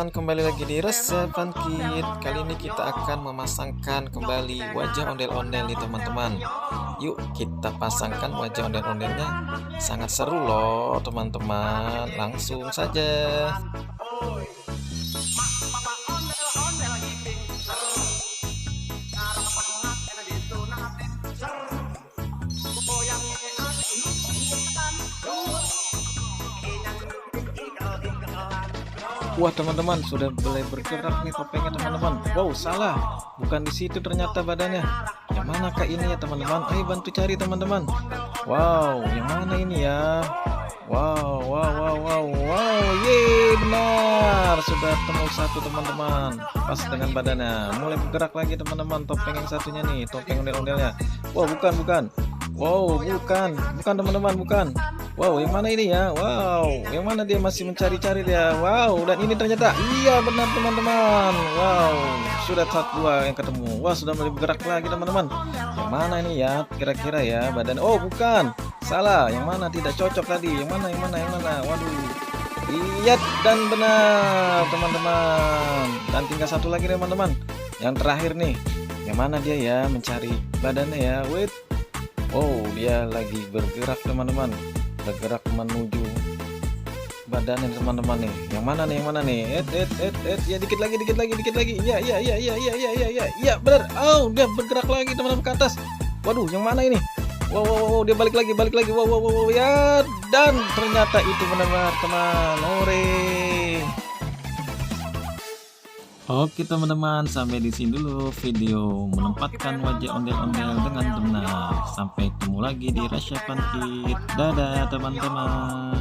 teman-teman, kembali lagi di Resep Fun Kid. Kali ini kita akan memasangkan kembali wajah ondel-ondel nih teman-teman. Yuk kita pasangkan wajah ondel-ondelnya. Sangat seru loh teman-teman. Langsung saja. Wah teman-teman, sudah mulai bergerak nih topengnya teman-teman. Wow, salah, bukan di situ ternyata badannya. Yang mana kak ini ya teman-teman? Ayo bantu cari teman-teman. Wow, yang mana ini ya? Wow, wow, wow, wow, wow, yeay, benar, sudah temu satu teman-teman. Pas dengan badannya, mulai bergerak lagi teman-teman. Topeng yang satunya nih, topeng ondel-ondelnya. Wow, bukan. Wow, bukan teman-teman, bukan. Wow, yang mana ini ya? Wow, yang mana dia masih mencari-cari dia? Wow, dan ini ternyata iya benar teman-teman. Wow, sudah dua yang ketemu. Wah, sudah mulai bergerak lagi teman-teman. Yang mana ini ya? Kira-kira ya badan? Oh, bukan. Salah. Yang mana tidak cocok tadi? Yang mana? Waduh. Iya dan benar teman-teman. Dan tinggal satu lagi teman-teman. Yang terakhir nih. Yang mana dia ya? Mencari badannya ya. Wait. Oh, dia lagi bergerak teman-teman. Bergerak menuju badannya teman-teman nih. Yang mana nih? Ya dikit lagi. Ya, benar. Oh, dia bergerak lagi teman-teman ke atas. Waduh, yang mana ini? Wow, dia balik lagi. Wow, ya, dan ternyata itu benar-benar teman. Hore. Oke teman-teman, sampai di sini dulu video menempatkan wajah ondel-ondel dengan benar. Sampai ketemu lagi di Resep Fun Kid. Dadah teman-teman.